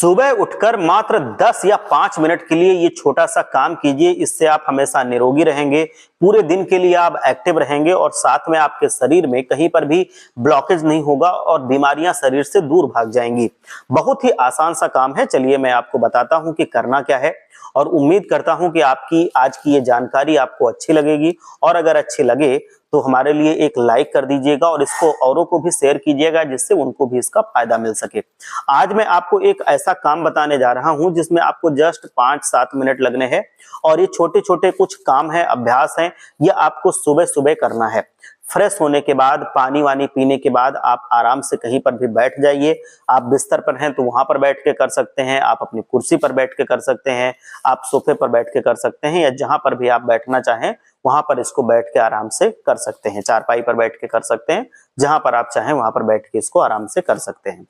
सुबह उठकर मात्र 10 या 5 मिनट के लिए ये छोटा सा काम कीजिए। इससे आप हमेशा निरोगी रहेंगे, पूरे दिन के लिए आप एक्टिव रहेंगे और साथ में आपके शरीर में कहीं पर भी ब्लॉकेज नहीं होगा और बीमारियां शरीर से दूर भाग जाएंगी। बहुत ही आसान सा काम है। चलिए मैं आपको बताता हूं कि करना क्या है और उम्मीद करता हूं कि आपकी आज की ये जानकारी आपको अच्छी लगेगी और अगर अच्छी लगे तो हमारे लिए एक लाइक कर दीजिएगा और इसको औरों को भी शेयर कीजिएगा जिससे उनको भी इसका फायदा मिल सके। आज मैं आपको एक ऐसा काम बताने जा रहा हूं जिसमें आपको जस्ट 5-7 मिनट लगने हैं और ये छोटे छोटे कुछ काम है, अभ्यास है, ये आपको सुबह सुबह करना है। फ्रेश होने के बाद, पानी वानी पीने के बाद आप आराम से कहीं पर भी बैठ जाइए। आप बिस्तर पर हैं तो वहां पर बैठ के कर सकते हैं, आप अपनी कुर्सी पर बैठ के कर सकते हैं, आप सोफे पर बैठ के कर सकते हैं या जहां पर भी आप बैठना चाहें वहां पर इसको बैठ के आराम से कर सकते हैं। चारपाई पर बैठ के कर सकते हैं, जहां पर आप चाहें वहां पर बैठ के इसको आराम से कर सकते हैं।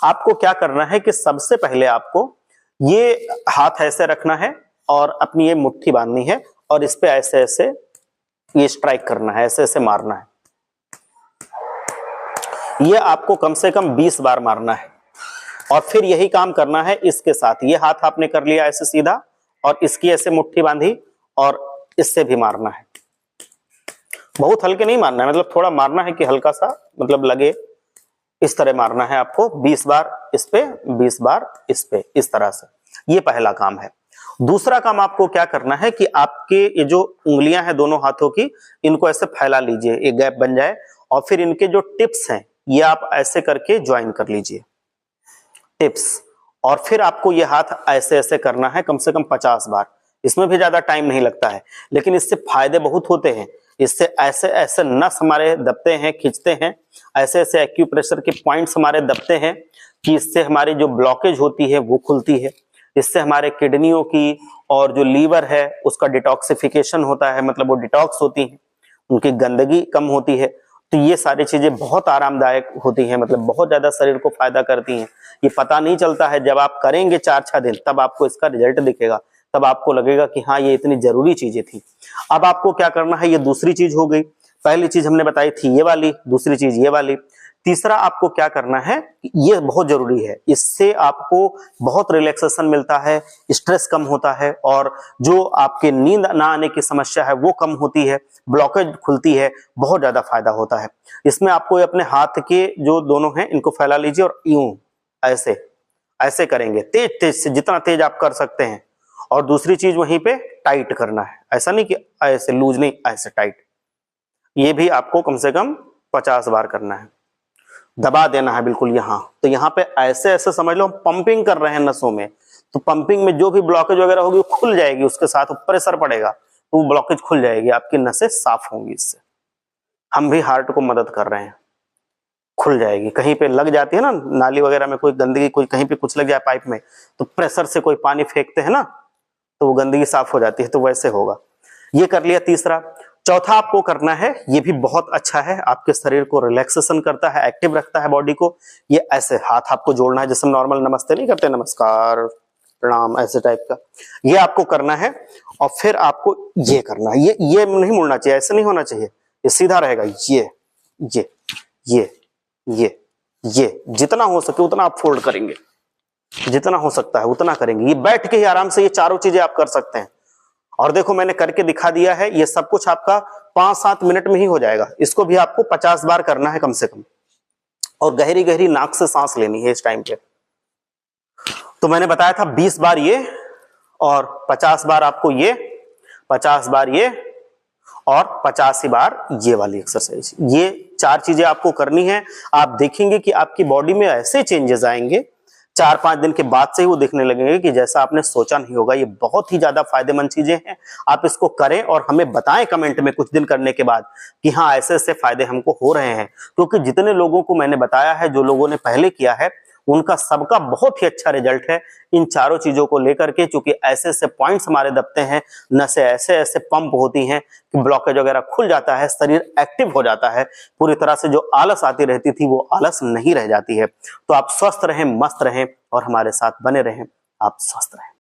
आपको क्या करना है कि सबसे पहले आपको ये हाथ ऐसे रखना है और अपनी ये मुट्ठी बांधनी है और इस पे ऐसे ऐसे ये स्ट्राइक करना है, ऐसे ऐसे मारना है। ये आपको कम से कम 20 बार मारना है और फिर यही काम करना है इसके साथ। ये हाथ आपने कर लिया ऐसे सीधा और इसकी ऐसे मुट्ठी बांधी और इससे भी मारना है। बहुत हल्के नहीं मारना है, मतलब थोड़ा मारना है कि हल्का सा मतलब लगे, इस तरह मारना है आपको। 20 बार इस पे, 20 बार इस पे, इस तरह से। ये पहला काम है। दूसरा काम आपको क्या करना है कि आपके ये जो उंगलियां हैं दोनों हाथों की, इनको ऐसे फैला लीजिए, एक गैप बन जाए और फिर इनके जो टिप्स हैं ये आप ऐसे करके ज्वाइन कर लीजिए, टिप्स। और फिर आपको ये हाथ ऐसे ऐसे करना है कम से कम 50 बार। इसमें भी ज्यादा टाइम नहीं लगता है, लेकिन इससे फायदे बहुत होते हैं। इससे ऐसे ऐसे नस हमारे दबते हैं, खींचते हैं, ऐसे ऐसे एक्यूप्रेशर के पॉइंट्स हमारे दबते हैं कि इससे हमारी जो ब्लॉकेज होती है वो खुलती है। इससे हमारे किडनियों की और जो लीवर है उसका डिटॉक्सिफिकेशन होता है, मतलब वो डिटॉक्स होती है, उनकी गंदगी कम होती है। तो ये सारी चीजें बहुत आरामदायक होती हैं, मतलब बहुत ज्यादा शरीर को फायदा करती हैं। ये पता नहीं चलता है, जब आप करेंगे 4-6 दिन तब आपको इसका रिजल्ट दिखेगा, तब आपको लगेगा कि हाँ ये इतनी जरूरी चीजें थी। अब आपको क्या करना है, ये दूसरी चीज हो गई। पहली चीज हमने बताई थी ये वाली, दूसरी चीज ये वाली। तीसरा आपको क्या करना है, ये बहुत जरूरी है, इससे आपको बहुत रिलैक्सेशन मिलता है, स्ट्रेस कम होता है और जो आपके नींद ना आने की समस्या है वो कम होती है, ब्लॉकेज खुलती है, बहुत ज्यादा फायदा होता है। इसमें आपको अपने हाथ के जो दोनों हैं इनको फैला लीजिए और यूं ऐसे ऐसे करेंगे, तेज तेज से, जितना तेज आप कर सकते हैं। और दूसरी चीज वहीं पे टाइट करना है, ऐसा नहीं कि ऐसे लूज नहीं, ऐसे टाइट। ये भी आपको कम से कम 50 बार करना है। दबा देना है बिल्कुल यहाँ। तो यहाँ पे ऐसे ऐसे समझ लो हम पंपिंग कर रहे हैं नसों में, तो पंपिंग में जो भी ब्लॉकेज वगैरह होगी वो खुल जाएगी, उसके साथ प्रेशर पड़ेगा तो वो ब्लॉकेज खुल जाएगी, आपकी नसें साफ होंगी। इससे हम भी हार्ट को मदद कर रहे हैं, खुल जाएगी। कहीं पे लग जाती है ना नाली वगैरह में कोई गंदगी, कोई कहीं पे कुछ लग जाए पाइप में, तो प्रेशर से कोई पानी फेंकते हैं ना तो वो गंदगी साफ हो जाती है, तो वैसे होगा। ये कर लिया तीसरा। चौथा आपको करना है, ये भी बहुत अच्छा है, आपके शरीर को रिलैक्सेशन करता है, एक्टिव रखता है बॉडी को। ये ऐसे हाथ आपको जोड़ना है, जैसे नॉर्मल नमस्ते नहीं करते, नमस्कार प्रणाम ऐसे टाइप का, ये आपको करना है। और फिर आपको ये करना है, ये नहीं मुड़ना चाहिए, ऐसे नहीं होना चाहिए, ये सीधा रहेगा। ये ये ये ये ये जितना हो सके उतना आप फोल्ड करेंगे, जितना हो सकता है उतना करेंगे। ये बैठ के ही आराम से ये चारों चीजें आप कर सकते हैं। और देखो मैंने करके दिखा दिया है, ये सब कुछ आपका 5-7 मिनट में ही हो जाएगा। इसको भी आपको 50 बार करना है कम से कम। और गहरी गहरी नाक से सांस लेनी है इस टाइम पे। तो मैंने बताया था 20 बार ये और 50 बार आपको ये, 50 बार ये और 85 बार ये वाली एक्सरसाइज। ये 4 चीजें आपको करनी है। आप देखेंगे कि आपकी बॉडी में ऐसे चेंजेस आएंगे, 4-5 दिन के बाद से ही वो दिखने लगेंगे कि जैसा आपने सोचा नहीं होगा। ये बहुत ही ज्यादा फायदेमंद चीजें हैं। आप इसको करें और हमें बताएं कमेंट में कुछ दिन करने के बाद कि हाँ ऐसे ऐसे फायदे हमको हो रहे हैं। क्योंकि जितने लोगों को मैंने बताया है, जो लोगों ने पहले किया है, उनका सबका बहुत ही अच्छा रिजल्ट है इन चारों चीजों को लेकर के। क्योंकि ऐसे ऐसे पॉइंट्स हमारे दबते हैं, नसें ऐसे ऐसे पंप होती हैं कि ब्लॉकेज वगैरह खुल जाता है, शरीर एक्टिव हो जाता है पूरी तरह से। जो आलस आती रहती थी वो आलस नहीं रह जाती है। तो आप स्वस्थ रहें, मस्त रहें और हमारे साथ बने रहें। आप स्वस्थ रहें।